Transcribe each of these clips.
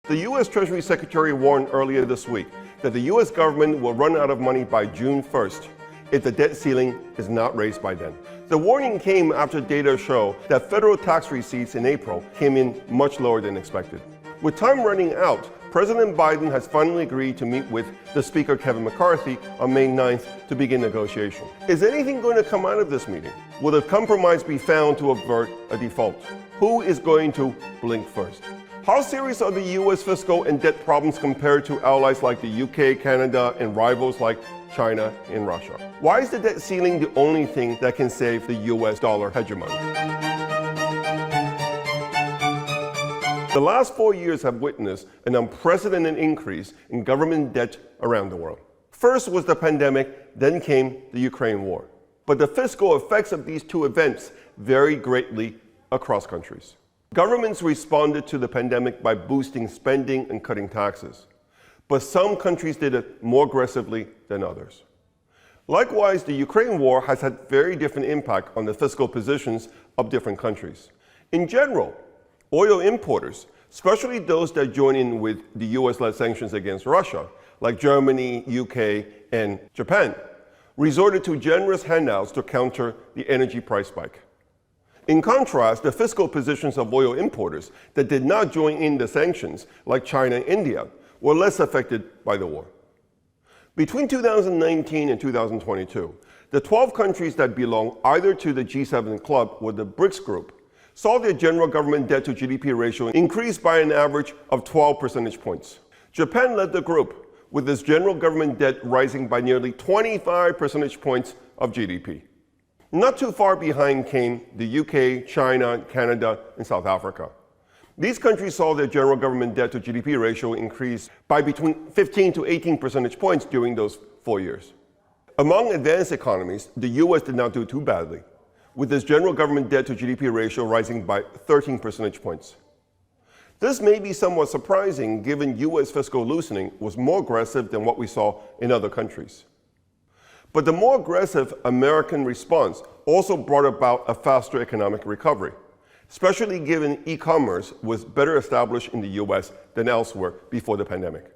The U.S. Treasury Secretary warned earlier this week that the U.S. government will run out of money by June 1st if the debt ceiling is not raised by then. The warning came after data show that federal tax receipts in April came in much lower than expected. With time running out, President Biden has finally agreed to meet with the Speaker Kevin McCarthy on May 9th to begin negotiation. Is anything going to come out of this meeting? Will a compromise be found to avert a default? Who is going to blink first? How serious are the U.S. fiscal and debt problems compared to allies like the UK, Canada, and rivals like China and Russia? Why is the debt ceiling the only thing that can save the U.S. dollar hegemony? The last 4 years have witnessed an unprecedented increase in government debt around the world. First was the pandemic, then came the Ukraine war. But the fiscal effects of these two events vary greatly across countries. Governments responded to the pandemic by boosting spending and cutting taxes, but some countries did it more aggressively than others. Likewise, the Ukraine war has had very different impact on the fiscal positions of different countries. In general, oil importers, especially those that join in with the US-led sanctions against Russia, like Germany, UK, and Japan, resorted to generous handouts to counter the energy price spike. In contrast, the fiscal positions of oil importers that did not join in the sanctions, like China and India, were less affected by the war. Between 2019 and 2022, the 12 countries that belong either to the G7 club or the BRICS group saw their general government debt to GDP ratio increase by an average of 12 percentage points. Japan led the group, with its general government debt rising by nearly 25 percentage points of GDP. Not too far behind came the UK, China, Canada, and South Africa. These countries saw their general government debt to GDP ratio increase by between 15 to 18 percentage points during those 4 years. Among advanced economies, the US did not do too badly, with its general government debt to GDP ratio rising by 13 percentage points. This may be somewhat surprising given US fiscal loosening was more aggressive than what we saw in other countries. But the more aggressive American response also brought about a faster economic recovery, especially given e-commerce was better established in the US than elsewhere before the pandemic.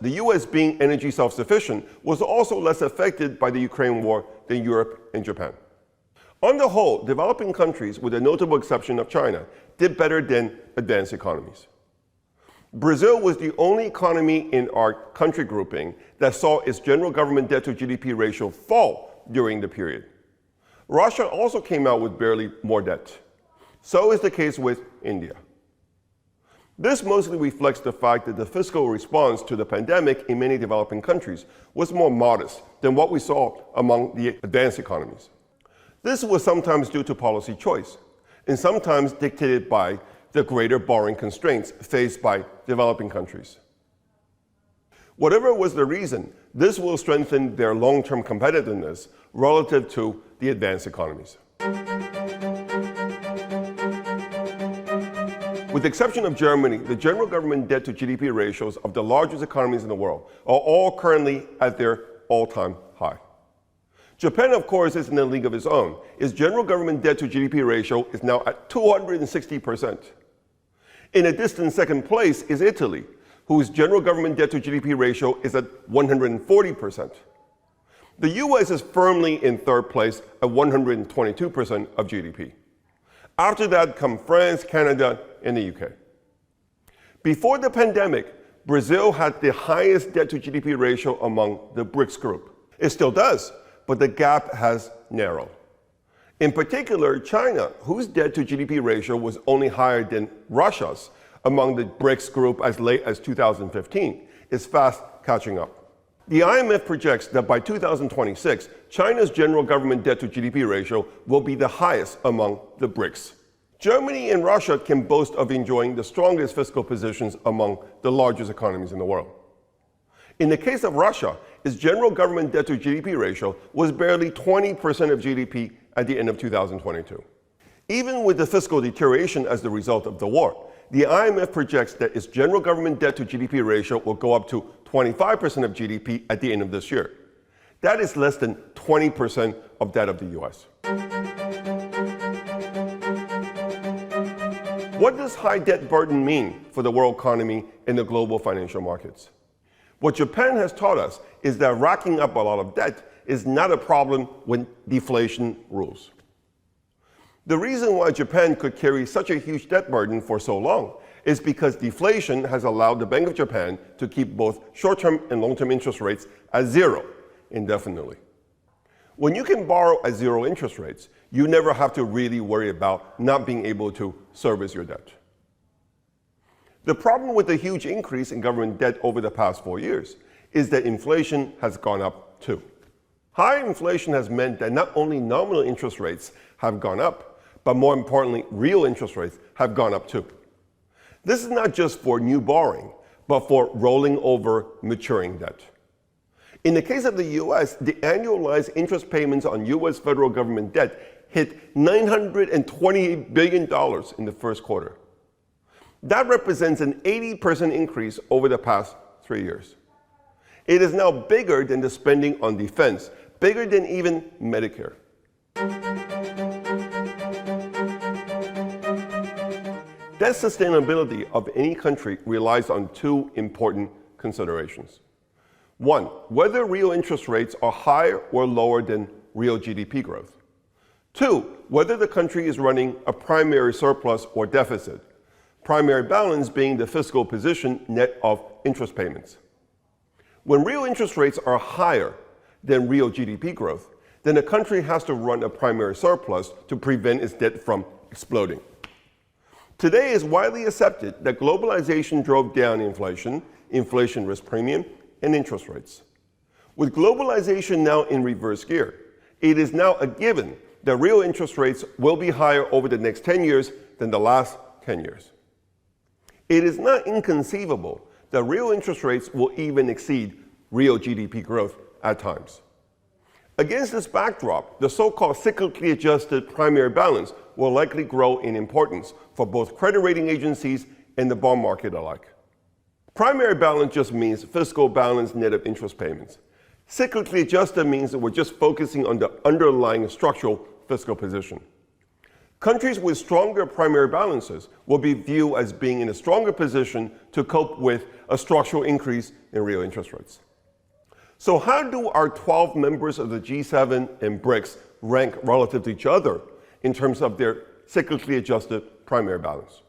The US, being energy self-sufficient, was also less affected by the Ukraine war than Europe and Japan. On the whole, developing countries, with a notable exception of China, did better than advanced economies. Brazil was the only economy in our country grouping that saw its general government debt to GDP ratio fall during the period. Russia also came out with barely more debt. So is the case with India. This mostly reflects the fact that the fiscal response to the pandemic in many developing countries was more modest than what we saw among the advanced economies. This was sometimes due to policy choice, and sometimes dictated by the greater borrowing constraints faced by developing countries. Whatever was the reason, this will strengthen their long-term competitiveness relative to the advanced economies. With the exception of Germany, the general government debt to GDP ratios of the largest economies in the world are all currently at their all-time high. Japan, of course, is in a league of its own. Its general government debt to GDP ratio is now at 260%. In a distant second place is Italy, whose general government debt to GDP ratio is at 140%. The US is firmly in third place at 122% of GDP. After that come France, Canada, and the UK. Before the pandemic, Brazil had the highest debt to GDP ratio among the BRICS group. It still does, but the gap has narrowed. In particular, China, whose debt to GDP ratio was only higher than Russia's among the BRICS group as late as 2015, is fast catching up. The IMF projects that by 2026, China's general government debt to GDP ratio will be the highest among the BRICS. Germany and Russia can boast of enjoying the strongest fiscal positions among the largest economies in the world. In the case of Russia, its general government debt to GDP ratio was barely 20% of GDP at the end of 2022. Even with the fiscal deterioration as the result of the war, the IMF projects that its general government debt to GDP ratio will go up to 25% of GDP at the end of this year. That is less than 20% of that of the US. What does high debt burden mean for the world economy and the global financial markets? What Japan has taught us is that racking up a lot of debt is not a problem when deflation rules. The reason why Japan could carry such a huge debt burden for so long is because deflation has allowed the Bank of Japan to keep both short-term and long-term interest rates at zero indefinitely. When you can borrow at zero interest rates, you never have to really worry about not being able to service your debt. The problem with the huge increase in government debt over the past 4 years is that inflation has gone up too. High inflation has meant that not only nominal interest rates have gone up, but more importantly, real interest rates have gone up too. This is not just for new borrowing, but for rolling over maturing debt. In the case of the US, the annualized interest payments on US federal government debt hit $928 billion in the first quarter. That represents an 80% increase over the past 3 years. It is now bigger than the spending on defense, bigger than even Medicare. Debt sustainability of any country relies on two important considerations. One, whether real interest rates are higher or lower than real GDP growth. Two, whether the country is running a primary surplus or deficit, primary balance being the fiscal position net of interest payments. When real interest rates are higher than real GDP growth, then a country has to run a primary surplus to prevent its debt from exploding. Today, it's widely accepted that globalization drove down inflation, inflation risk premium, and interest rates. With globalization now in reverse gear, it is now a given that real interest rates will be higher over the next 10 years than the last 10 years. It is not inconceivable that real interest rates will even exceed real GDP growth at times. Against this backdrop, the so-called cyclically adjusted primary balance will likely grow in importance for both credit rating agencies and the bond market alike. Primary balance just means fiscal balance net of interest payments. Cyclically adjusted means that we're just focusing on the underlying structural fiscal position. Countries with stronger primary balances will be viewed as being in a stronger position to cope with a structural increase in real interest rates. So how do our 12 members of the G7 and BRICS rank relative to each other in terms of their cyclically adjusted primary balance?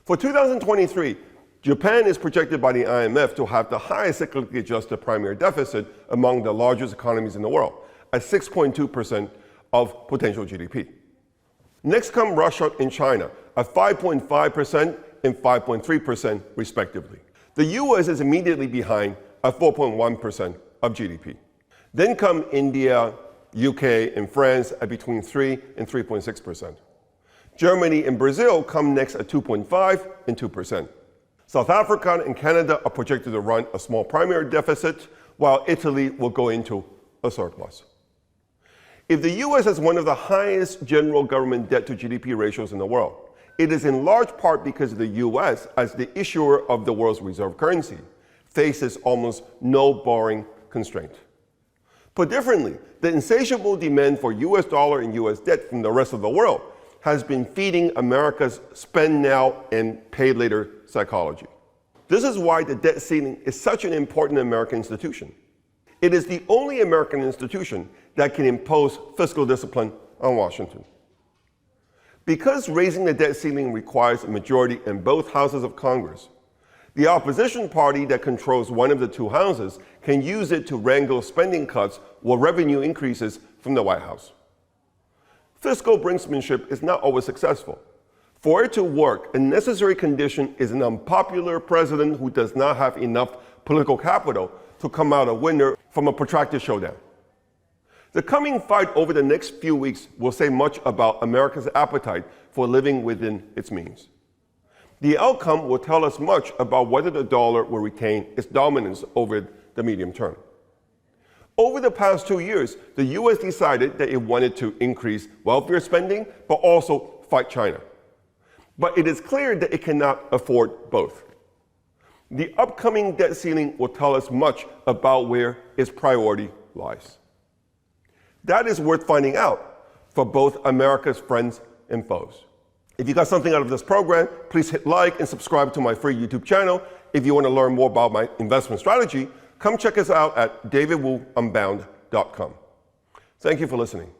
For 2023, Japan is projected by the IMF to have the highest cyclically adjusted primary deficit among the largest economies in the world, at 6.2% of potential GDP. Next come Russia and China, at 5.5% and 5.3% respectively. The US is immediately behind at 4.1% of GDP. Then come India, UK, and France at between 3 and 3.6%. Germany and Brazil come next at 2.5 and 2%. South Africa and Canada are projected to run a small primary deficit, while Italy will go into a surplus. If the US has one of the highest general government debt to GDP ratios in the world, it is in large part because the US, as the issuer of the world's reserve currency, faces almost no borrowing constraint. Put differently, the insatiable demand for US dollar and US debt from the rest of the world has been feeding America's spend now and pay later psychology. This is why the debt ceiling is such an important American institution. It is the only American institution that can impose fiscal discipline on Washington. Because raising the debt ceiling requires a majority in both houses of Congress, the opposition party that controls one of the two houses can use it to wrangle spending cuts or revenue increases from the White House. Fiscal brinksmanship is not always successful. For it to work, a necessary condition is an unpopular president who does not have enough political capital to come out a winner from a protracted showdown. The coming fight over the next few weeks will say much about America's appetite for living within its means. The outcome will tell us much about whether the dollar will retain its dominance over the medium term. Over the past 2 years, the US decided that it wanted to increase welfare spending, but also fight China. But it is clear that it cannot afford both. The upcoming debt ceiling will tell us much about where its priority lies. That is worth finding out for both America's friends and foes. If you got something out of this program, please hit like and subscribe to my free YouTube channel. If you want to learn more about my investment strategy, come check us out at davidwuunbound.com. Thank you for listening.